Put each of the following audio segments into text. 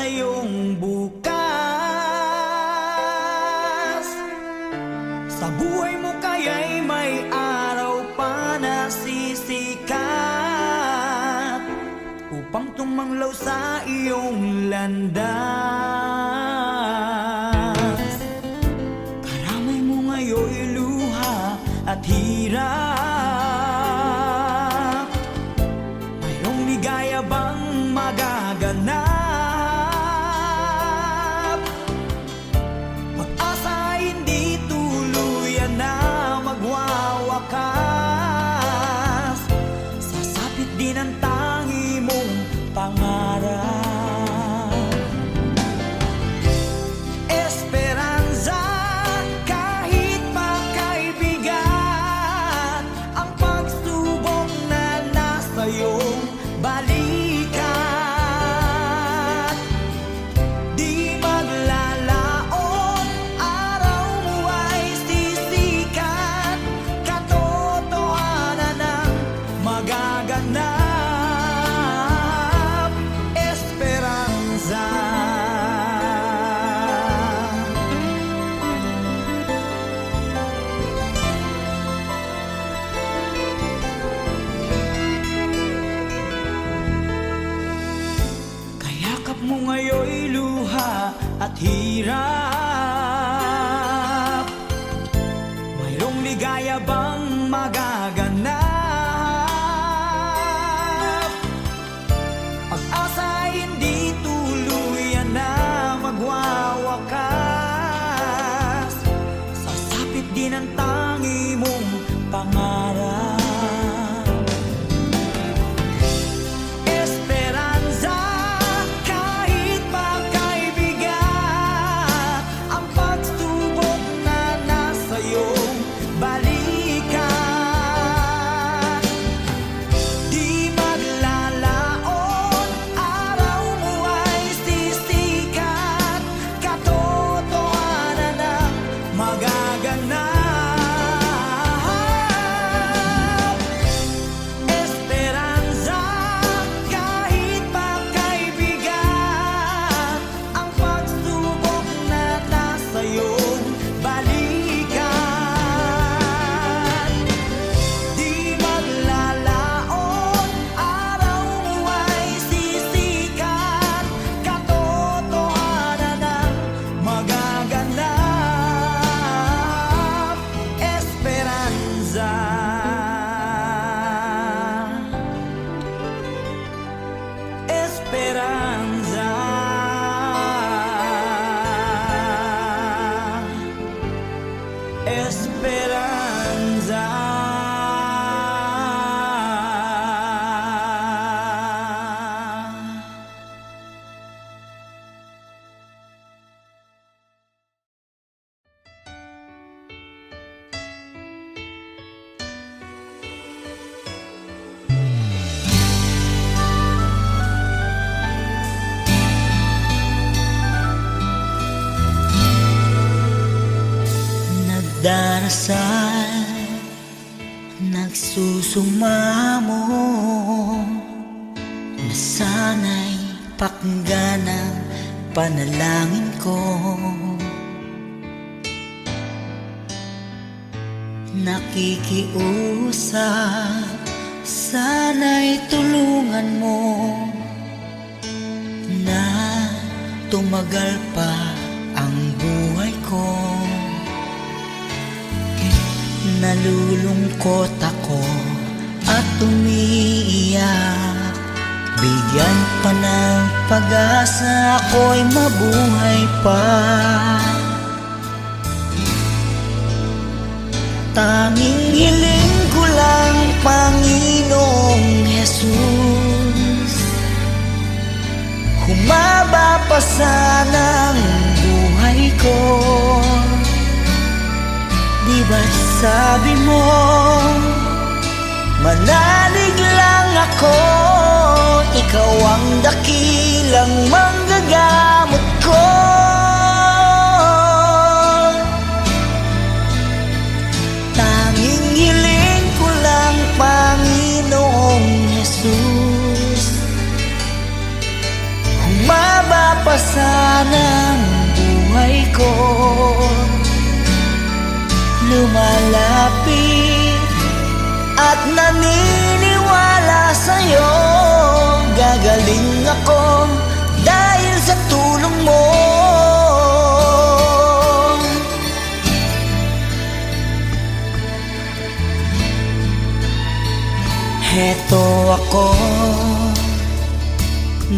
sa iyong bukas. Sa buhay mo kaya'y may araw pa na sisikat upang tumanglaw sa iyong landas. Karamay mo ngayon'y luha at hirap. Mayroong ligaya bang magaganap? Pag-asa hindi tuluyan na magwawakas. Sasapit din ang tangi mong pangarap. Esperanza, kahit makaibigan ang pagsubok na nasa iyong balikat. Di maglalaon, araw mo ay sisikat. Katotohanan ang magaganap. Esperanza. Kayakap mo ngayon'y luha at hirap. Mayroong ligaya bang magaganap? Pag-asa hindi tuluyan na magwawakas. Sasapit din ang tangi mong pangarap. Esperanza, kahit makaibigan ang pagsubok na nasa iyong balikat. Di maglalaon, araw mo ay sisikat. Katotohanan ang magaganap. Esperanza, kahit makaibigan ang pagsubok na nasa iyong balikat. Di maglalaon, araw mo ay sisikat. Katotohanan ang magaganap. Esperanza. Esperanza. Esperanza. Nagdarasal, nagsusumamo, na sana'y pakinggan ang panalangin ko. Nakikiusap, sana'y tulungan mo na tumagal pa ang buhay ko. Nalulungkot ako at umiiyak. Bigyan pa ng pag-asa, ako'y mabuhay pa. Tanging hiling ko lang, Panginoong Jesus, humaba pa sana ang buhay ko. Di ba't sabi mo, manalig lang ako, ikaw ang dakilang manggagamot ko. Tanging hiling ko lang, Panginoong Jesus, humaba pa sanang buhay ko lumalapit at naniniwala sa'yo. Gagaling ako dahil sa tulong mo. Heto ako,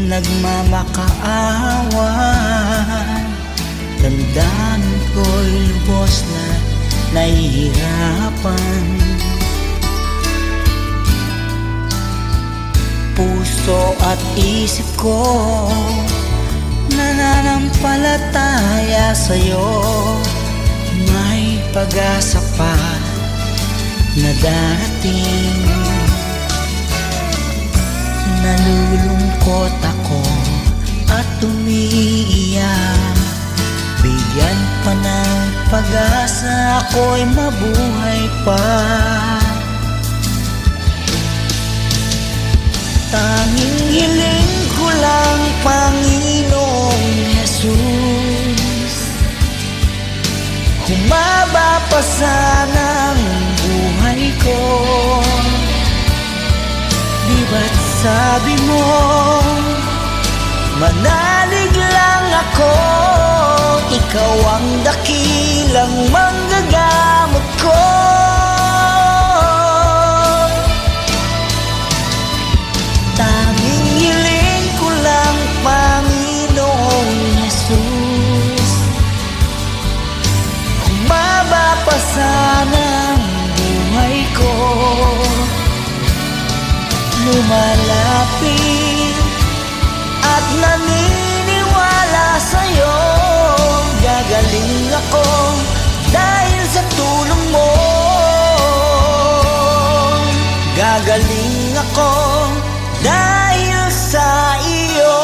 nagmamakaawa. Damdamin ko'y lubos na nahihirapan. Puso at isip ko nananampalataya sa'yo. May pag-asa pa na darating. Nalulungkot ako at umiiyak. Bigyan pa ng pag-asa, ako'y mabuhay pa. Tanging hiling ko lang, Panginoong Jesus, humaba pa sana ang buhay ko. Di ba't sabi mo, manalig lang ako, ikaw ang dakilang manggagamot ko. Tanging hiling ko lang, Panginoong Jesus, humaba pa sana ang buhay ko. Lumalapit at naniniwala sa'yo. Gagaling ako dahil sa tulong mo. Gagaling ako dahil sa iyo.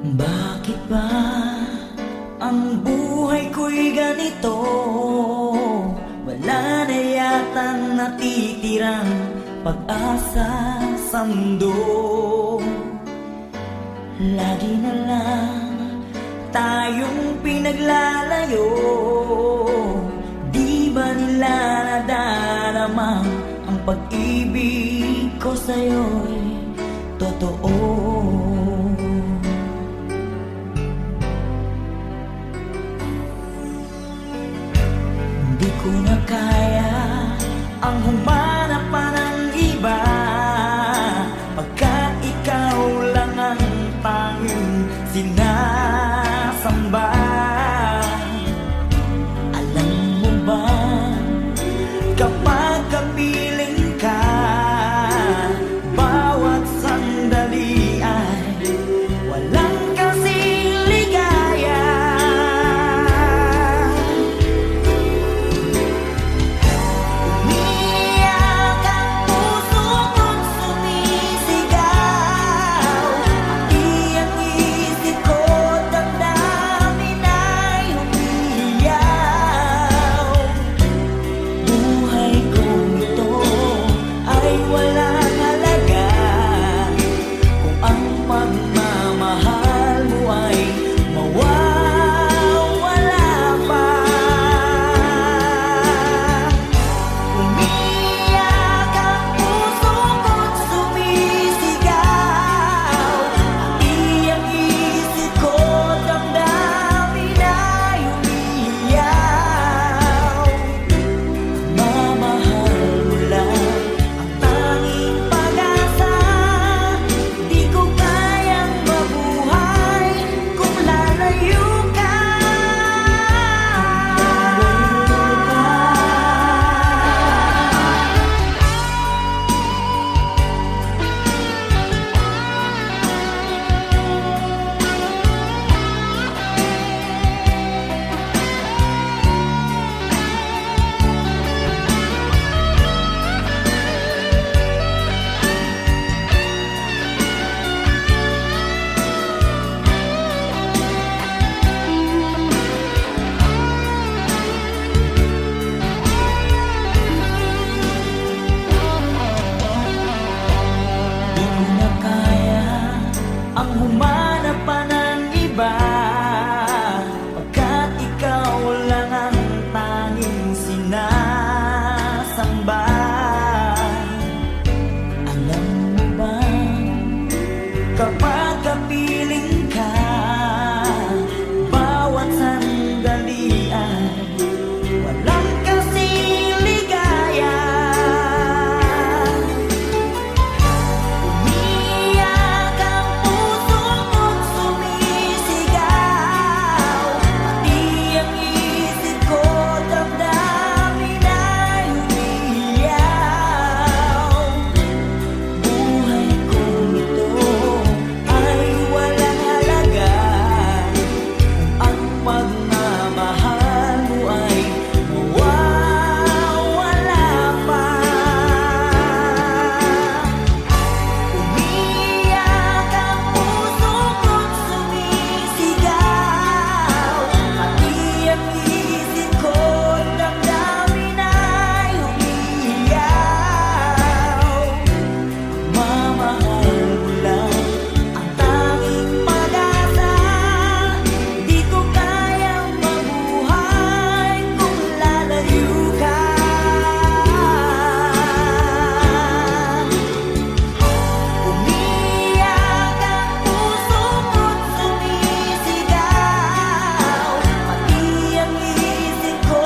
Bakit ba ang buhay ko'y ganito? Wala na yatang natitirang pag-asa sa mundo. Lagi na lang tayong pinaglalayo. Di ba nila nadarama ang pag-ibig ko sa'yo'y totoo? Di ko na kaya ang humanap pa ng iba, pagka ikaw lang ang tanging sinasamba. Alam mo ba, kapag kapiling ka, bawat sandali Di ko na kaya ang humanap pa ng iba, pagkat ikaw lang ang tanging sinasamba. Alam mo ba, kapag kapiling ka, bawat sandali ay walang kasing ligaya. Umiyak ang puso ko't sumisigaw, pati ang isip ko damdamin ay umiiyaw. Buhay kong ito ay walang halaga kung ang pagmamahal mo ay mawawala pa. Umiyak ang puso ko't sumisigaw, pati ang isip ko damdamin ay umiiyaw. Mamahal mo lang ang tanging pag-asa, di ko kayang mabuhay kung lalayo ka. Umiyak ang puso ko't sumisigaw, pati ang isip ko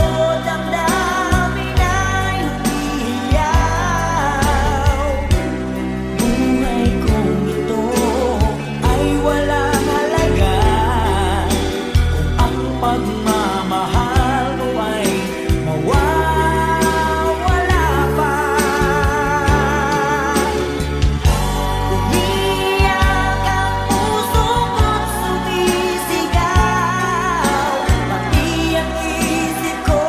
damdamin ay umiiyaw. Buhay kong ito ay walang halaga kung ang pagmamahal mo ay mawawala pa. Umiyak ang puso ko't sumisigaw, pati ang isip ko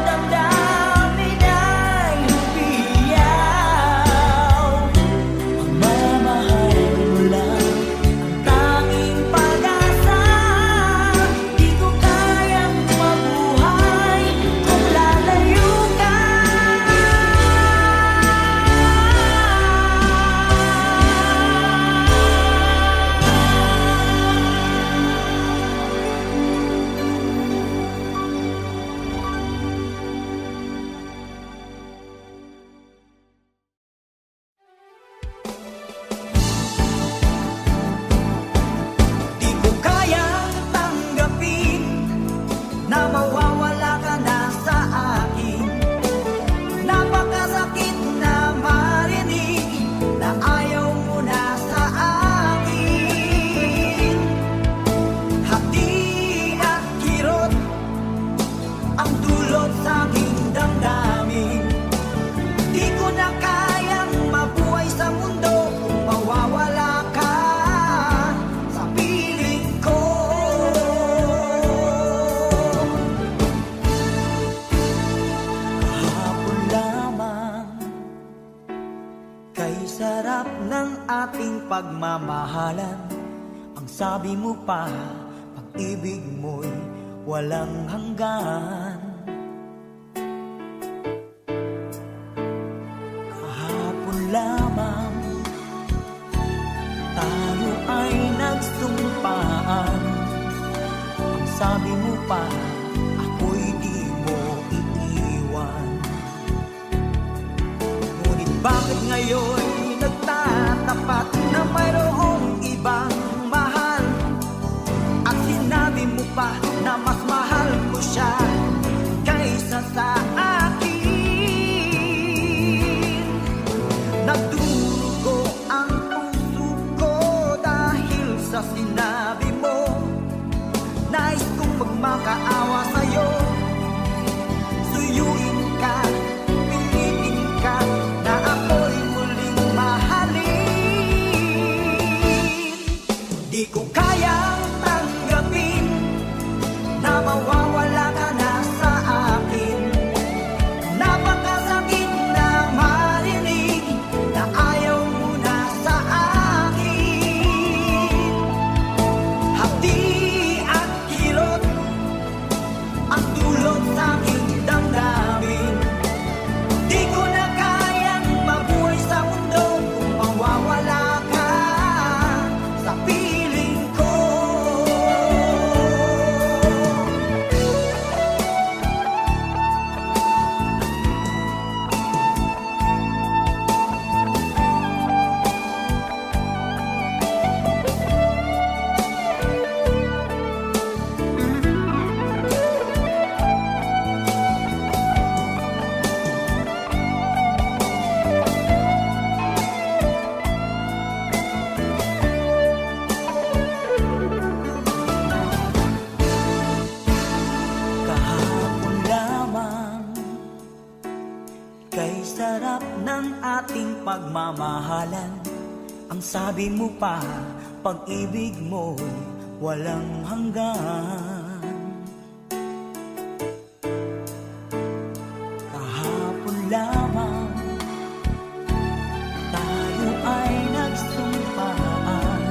damdamin ay umiiyaw. Pagmamahal mo lang ang tanging pag-asa, di ko kayang mabuhay kung lalayo ka. Di ko kayang tanggapin na mawawala ka na sa akin. Napakasakit na marinig na ayaw mo na sa akin. Hati at kirot ang dulot sa aking damdamin. Di ko na kayang mabuhay sa mundo kung mawawala ka sa piling ko. Kahapon lamang kay sarap ng ating pagmamahalan, ang sabi mo pa, pag-ibig mo'y walang hanggan. Kahapon lamang tayo ay nagsumpaan, ang sabi mo pa, ako'y di mo iiwan. Ngunit bakit ngayon nagtatapat na mayroong ibang mahal, at sinabi mo pa na mas mahal ko siya kaysa sa akin? Nagdurugo ang puso ko dahil sa sinabi mo. Nais kong magmakaawa sa'yo, suyuin ka, pilitin ka, na ako'y muling mahalin. Di ko kayang tanggapin na mawawala ka na sa akin. Napakasakit na marinig na ayaw mo na sa akin. Hati at kirot ang magmamahalan. Ang sabi mo pa, pag-ibig mo'y walang hanggan. Kahapon lamang tayo ay nagsumpaan.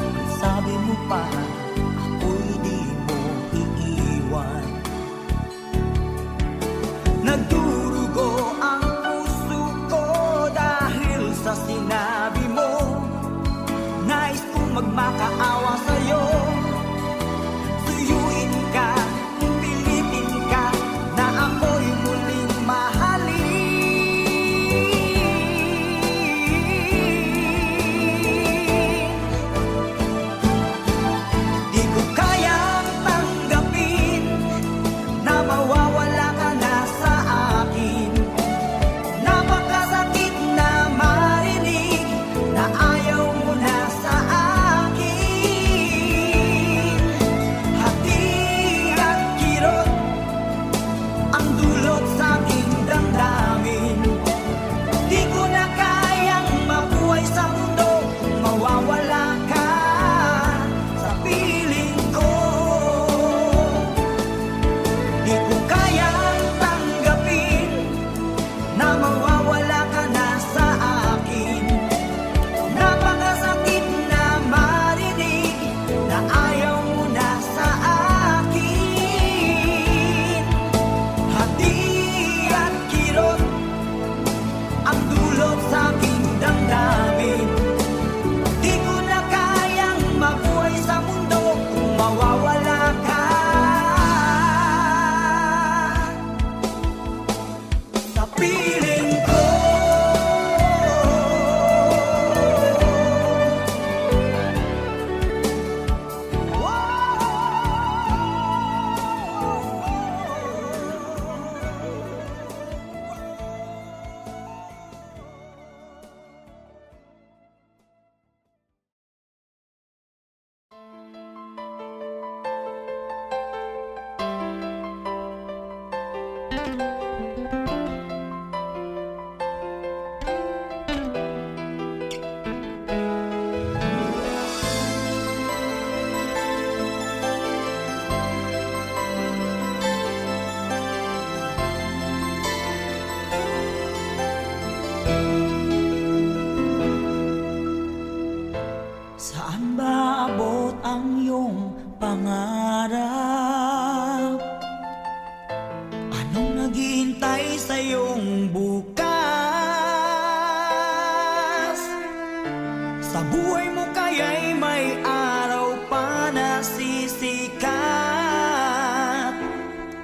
Ang sabi mo pa, ako'y di mo iiwan. Nagdurugo ang puso ko dahil sa sinabi mo. Nais kong magmakaawa sa'yo. Suyuin ka, pilitin ka, na ako'y muling mahalin. Di ko kayang tanggapin na mawawala ka na sa akin. Napakasakit na marinig na ayaw mo na sa akin. Hati at kirot ang dulot sa aking damdamin. Di ko na kayang mabuhay sa mundo kung mawawala ka sa piling ko. Di ko kayang tanggapin na mawawala ka na sa akin. Napakasakit na marinig na ayaw mo na sa akin. Hati at kirot ang dulot sa aking damdamin. Di ko na kayang mabuhay sa mundo kung mawawala ka sa piling ko. Saan ba abot ang iyong pangarap? Anong naghihintay sa iyong bukas? Sa buhay mo kaya'y may araw pa na sisikat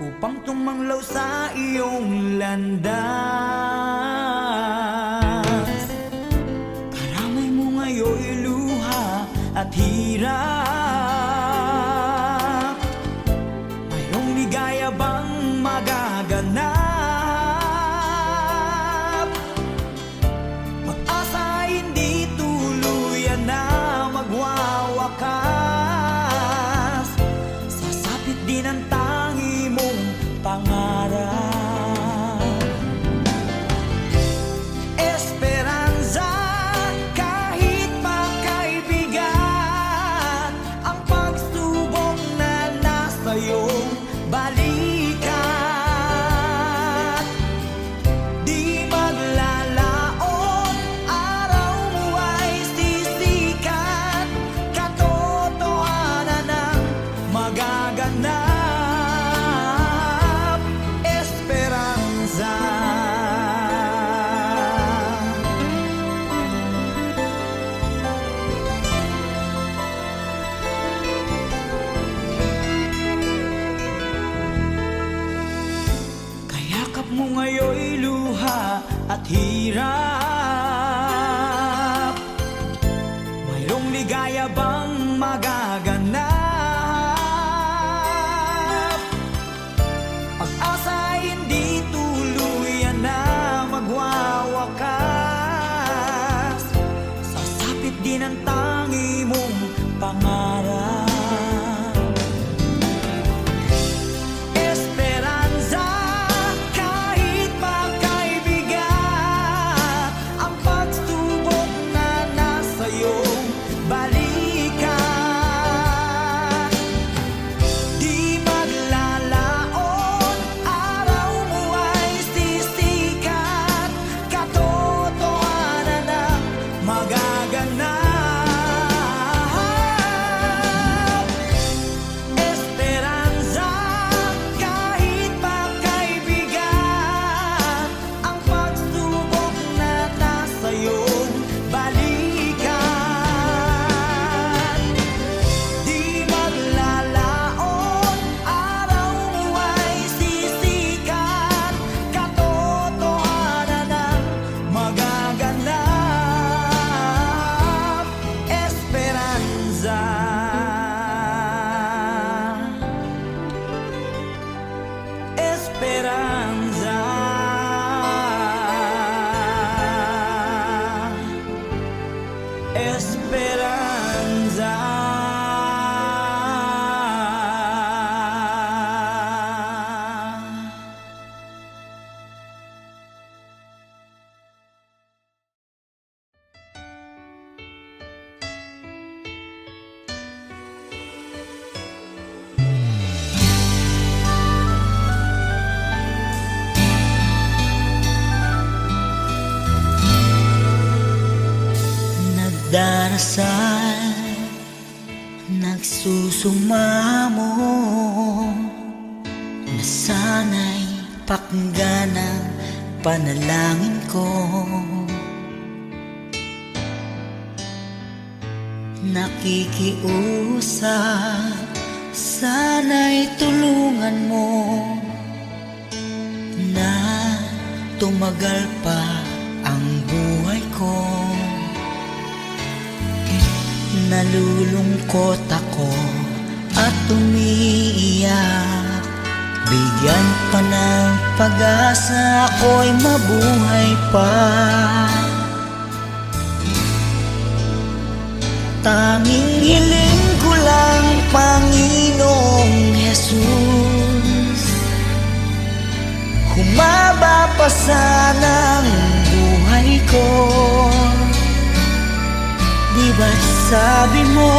upang tumanglaw sa iyong landas. Karamay mo ngayon'y luha at hirap. Mayroong ligaya bang magaganap? Pag-asa hindi tuluyan na magwawakas. Sasapit din ang tangi mong pangarap. Esperanza, kahit makaibigan, ang pagsubok na nasa iyong balikat. Di maglalaon, araw mo ay sisikat. Katotohanan ang magaganap. Esperanza. Kayakap mo ngayon'y luha at hirap. Mayroong ligaya bang magaganap? Pag-asa hindi tuluyan na magwawakas. Sasapit din ang tangi mong pangarap. Esperanza, kahit magkaibigan, ang Esperanza. Nagdarasal, nagsusumamo, na sana'y pakinggan ang panalangin ko. Nakikiusap, sana'y tulungan mo na tumagal pa ang buhay ko. Nalulungkot ako at umiiyak, bigyan pa ng pag-asa, ako'y mabuhay pa. Tanging hiling ko lang, Panginoong Jesus, humaba pa sana ang buhay ko. Di ba't sabi mo,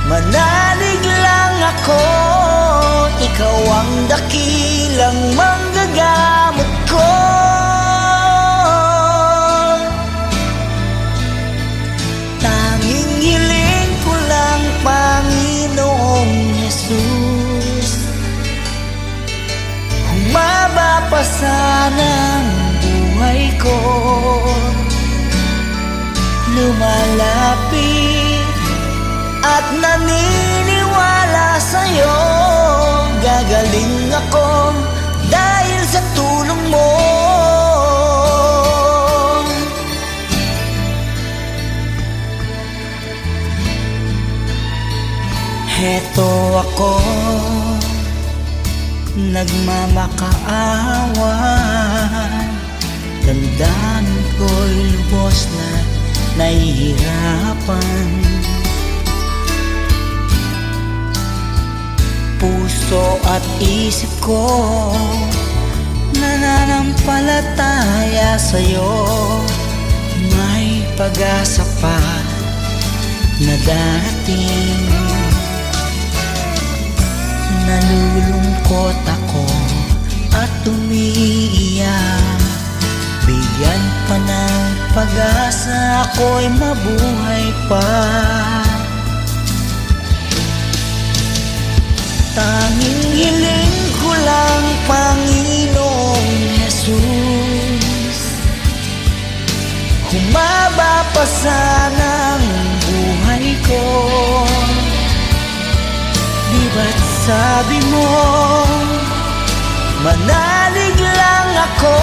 manalig lang ako, ikaw ang dakilang manggagamot ko. Tanging hiling ko lang, Panginoong Jesus, humaba pa sana ang buhay ko. Lumalapit at naniniwala sa'yo, gagaling ako dahil sa tulong mo. Heto ako, nagmamakaawa, damdamin ko'y lubos na nahihirapan. Puso at isip ko nananampalataya sa'yo, may pag-asa pa na darating. Nalulungkot ako at umiiyak, bigyan pa ng pag-asa, ako'y mabuhay pa. Tanging hiling ko lang, Panginoong Jesus, humaba pa sana ang buhay ko. Di ba't sabi mo, manalig lang ako,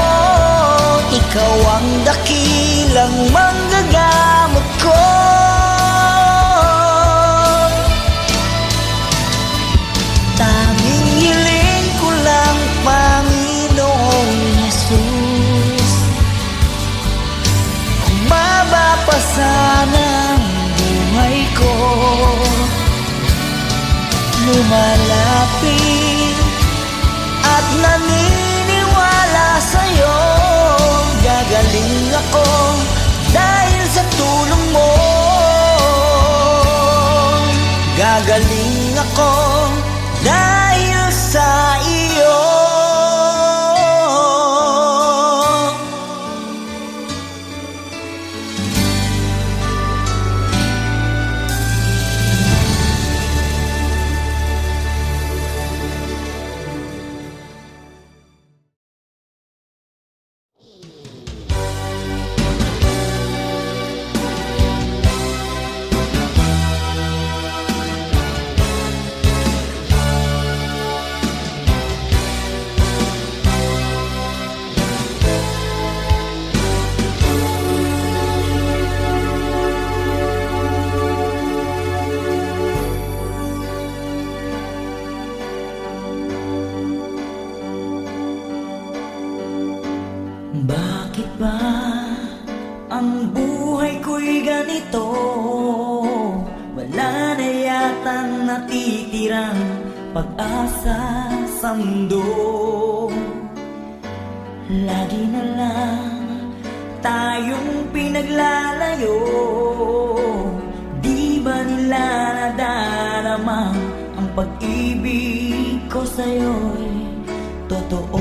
ikaw ang dakilang manggagamot ko. Tanging hiling ko lang, Panginoong Jesus, humaba pa sana ang buhay ko. Lumalapit at naniniwala sa'yo, gagaling ako dahil sa tulong mo. Gagaling ako dahil sa iyo. buhay ko'y ganito, wala na yatang natitirang pag-asa sa mundo. Lagi na lang tayong pinaglalayo. Di ba nila nadarama ang pag-ibig ko sa'yo'y totoo?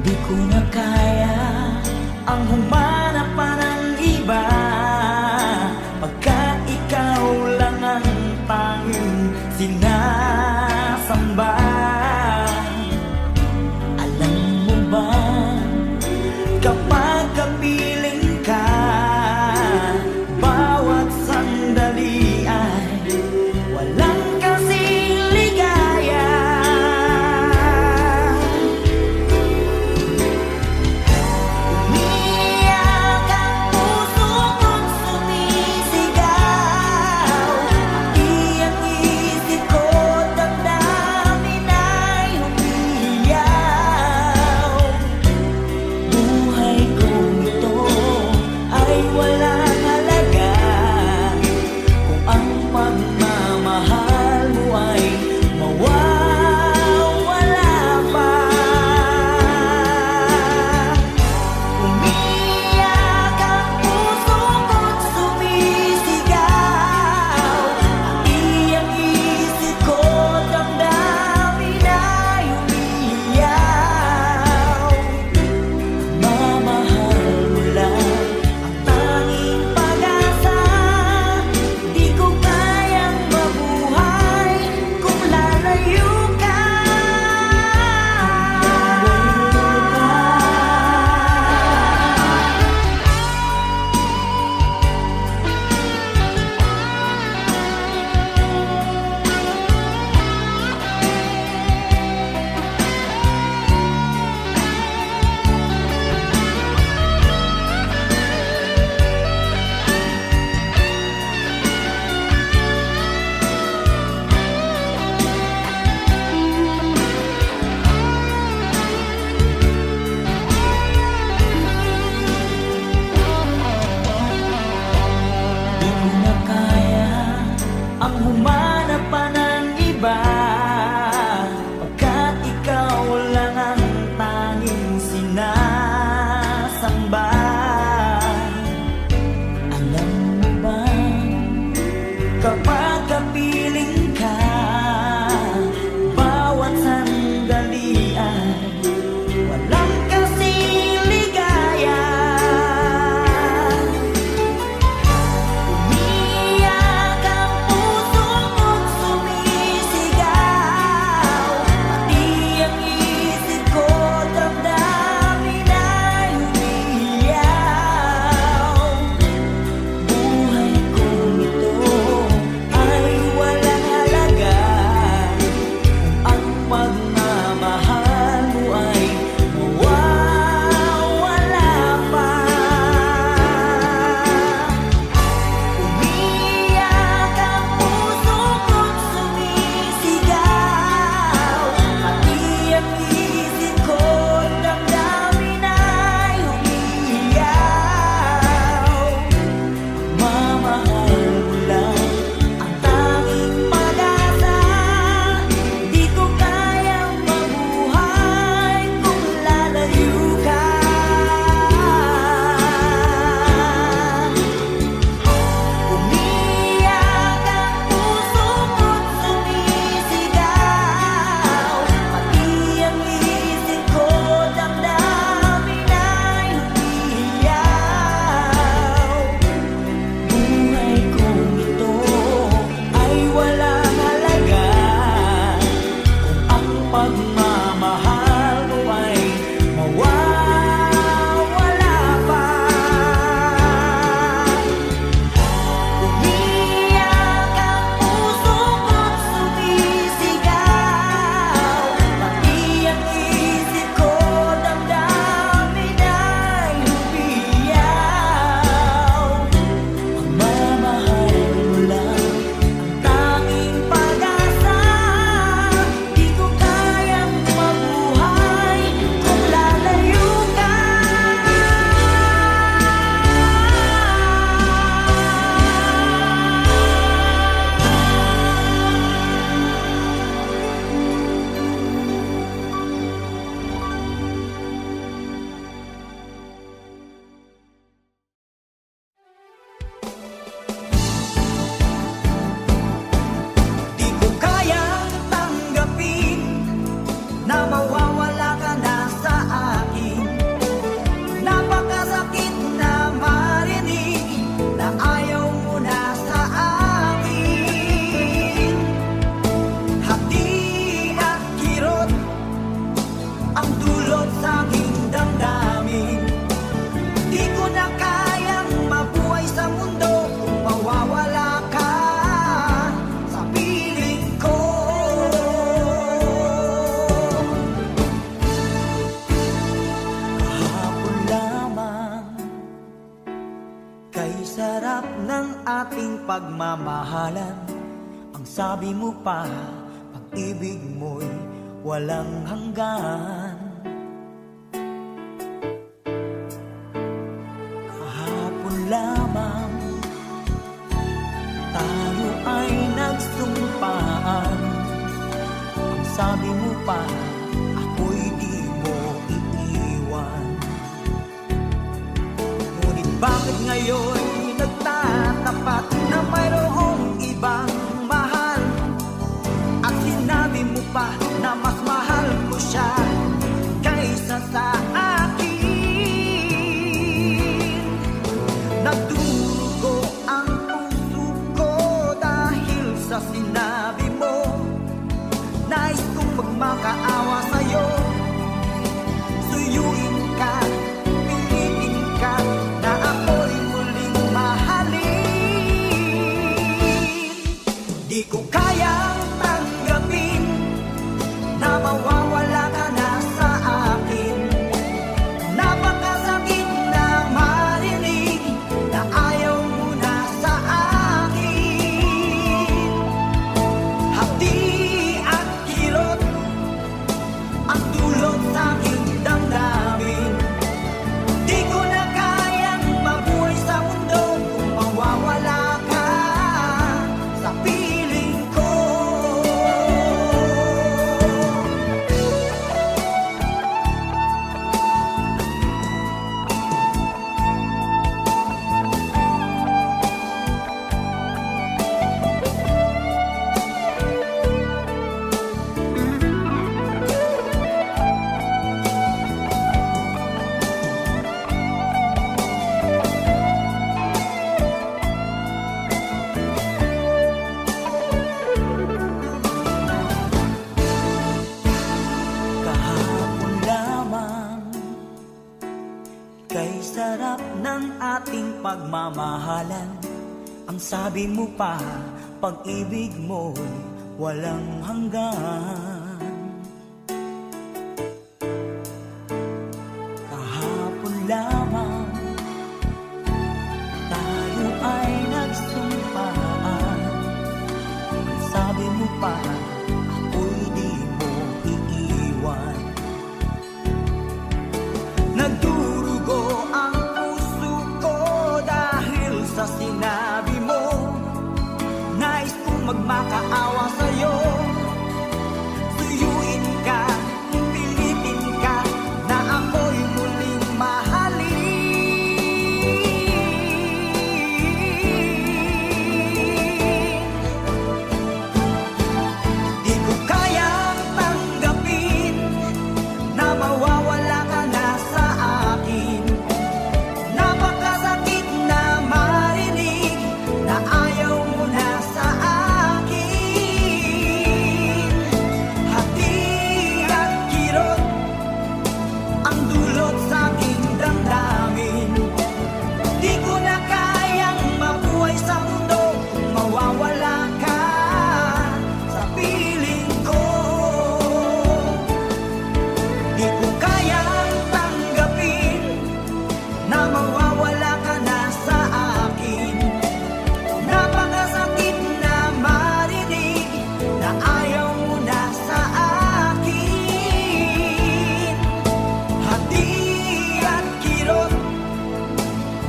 Di ko na kaya ang humanap pa ng iba, pagkat ikaw lang ang tanging sinasamba. Alam mo ba, kapag kapiling ka, bawat sandali ay walang kasing ligaya. Umiyak ang puso ko't sumisigaw, pati ang isip ko, damdamin ay umiiyaw. Buhay kong ito ay walang halaga kung ang pagmamahal mo ay mawawala pa. Umiyak ang puso ko't sumisigaw, pati ang isip ko, damdamin ay umiiyaw. Mamahal mo lang ang tanging pag-asa, di ko kayang mabuhay kung lalayo ka. Di ko na kaya ang humanap pa ng iba, pagkat ikaw lang ang tanging sinasamba. Alam mo ba, kapag kapiling ka, bawat sandali ay walang kasing ligaya. Umiyak ang puso ko't sumisigaw, pati ang isip ko, damdamin ay umiiyaw. Buhay kong ito ay walang halaga kung ang pagmamahal mo ay mawawala pa. Umiyak ang puso ko't sumisigaw, pati ang isip ko, damdamin ay umiiyaw. Mamahal mo lang ang tanging pag-asa, di ko kayang mabuhay kung lalayo ka. Umiyak ang puso ko't sumisigaw, pati ang isip ko, damdamin ay umiiyaw. Buhay kong ito ay walang halaga kung ang pagmamahal mo ay mawawala pa. Umiyak ang puso ko't sumisigaw, pati ang isip ko, damdamin ay umiiyaw. Pagmamahal mo lang ang tanging pag-asa, di ko kayang sabi mo pa, pag-ibig mo'y walang hanggan. Kahapon lamang tayo ay nagsumpaan. Ang sabi mo pa, ako'y di mo iiwan. Ngunit bakit ngayon nagtatapat na mayroong ibang mahal? At sinabi mo pa na mas mahal ko siya kaysa sa akin. Nagdurugo ang puso ko dahil sa sinabi mo. Nais kong magmakaawa sa'yo, suyuin ka, pilitin ka, na ako'y muling mahalin. Di ko kayang tanggapin na mawawala ka na sa akin. Napakasakit na marinig na ayaw mo na sa akin. Hapdi at kirot ang dulot sa aking damdamin. Di ko na kayang mabuhay sa mundo kung mawawala ka sa piling ko. Kahapon lamang, kay sarap ng ating pagmamahalan. Ang sabi mo pa, pag-ibig mo'y walang hanggan. Kahapon lamang tayo ay nagsumpaan. Ang sabi mo pa, ako'y di mo iiwan. Nagdurugo ang puso ko dahil sa sinabi mo. Nais kong magmakaawa sa'yo, suyuin ka, pilitin ka, na ako'y muling mahalin. Di ko kayang tanggapin na mawawala ka na sa akin. Napakasakit na marinig na ayaw mo na sa akin. Hati at kirot ang dulot sa aking damdamin. Di ko na kayang mabuhay sa mundo kung mawawala ka sa piling ko. Di ko kayang tanggapin na mawawala ka na sa akin. Napakasakit na marinig na ayaw mo na sa akin. Hati at kirot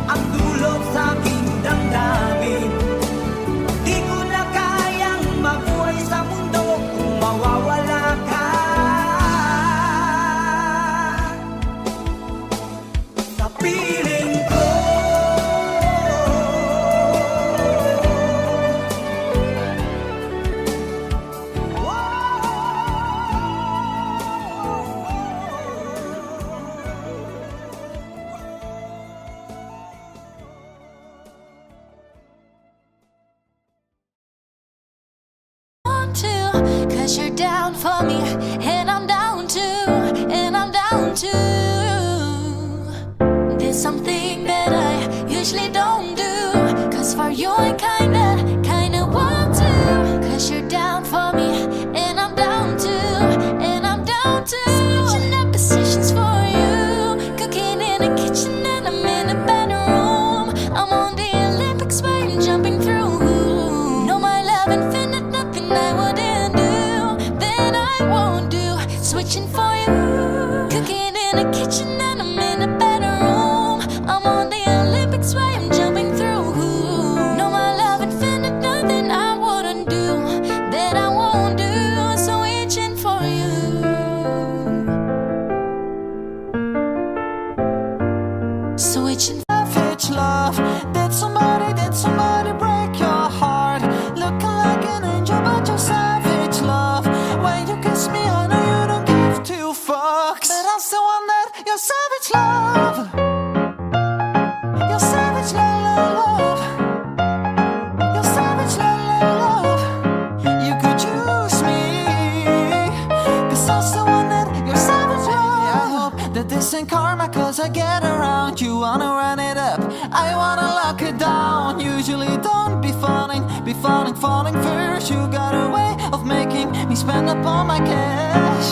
ang dulot sa aking damdamin. Di ko na kayang mabuhay sa mundo kung mawawala ka sa piling ko. Cause you're down for me, and I'm down too, and I'm down too. There's something that I usually don't do, cause for you I kinda want to. Cause you're down for me, and I'm down too, and I'm down too. Switching up positions for you, cooking in the kitchen and I'm in the bedroom. I'm on the Olympics where you're jumping through. No, my love infinite, nothing switching for you. Cooking in the kitchen and I'm in the bedroom. I'm on the Olympics way, I'm jumping through. No, my love infinite, nothing I wouldn't do that I won't do. Switching for you. Switching. Savage love. Did somebody break your heart? Looking like an angel, but you're savage love. When you kiss me, I know you don't give two fucks, but I still want that. Your savage love. Your savage love. Your savage love. You could use me, 'cause I still want that. Your savage love. I hope that this ain't karma, 'cause I get around you, wanna run it up. I wanna lock it down. Usually don't be falling first. You got a way of making me spend up all my cash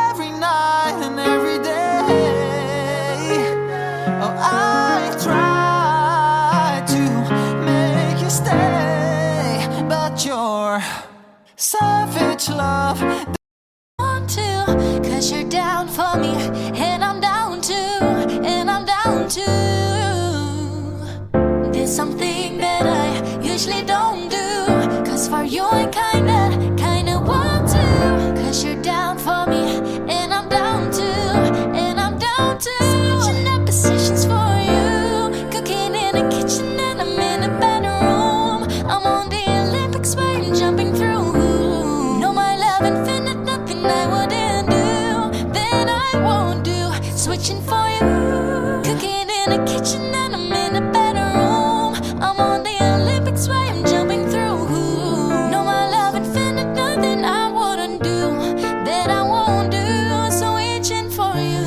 every night and every day. Oh, I try to make you stay, but you're savage love. Want to, 'cause you're down for me, and I'm down too, and I'm down too. There's something that I usually don't do, 'cause for you I kinda want to. 'Cause you're down for me, and I'm down too, and I'm down too. Switching up positions for you. Cooking in the kitchen and I'm in the bedroom. I'm on the Olympics way, I'm jumping through. No, my love infinite, nothing I wouldn't do that I won't do. Switching for you. Cooking in the kitchen and I'm in the bedroom. I'm on the Olympics way, I'm jumping through. No, my love infinite, nothing I wouldn't do that I won't do. Switching for you.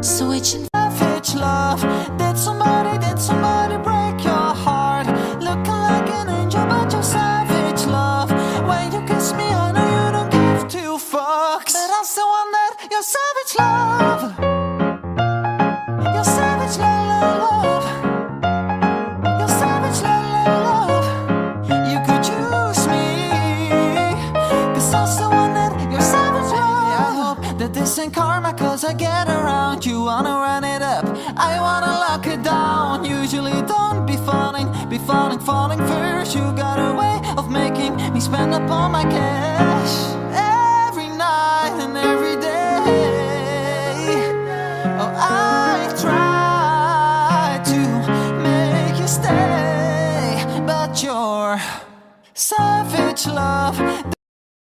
Switching. Savage love. Did somebody break your heart? Looking like an angel, but you're savage love. When you kiss me, I know you don't give two fucks, but I still want that. Your savage love. Your savage love. Your savage love. You could use me, 'cause I still want that. Your savage love. I hope that this ain't karma, 'cause I get around you, wanna run it up. I wanna lock it down. Usually don't be falling first. You got a way of making me spend up all my cash every night and every day. Oh, I try to make you stay, but you're savage love.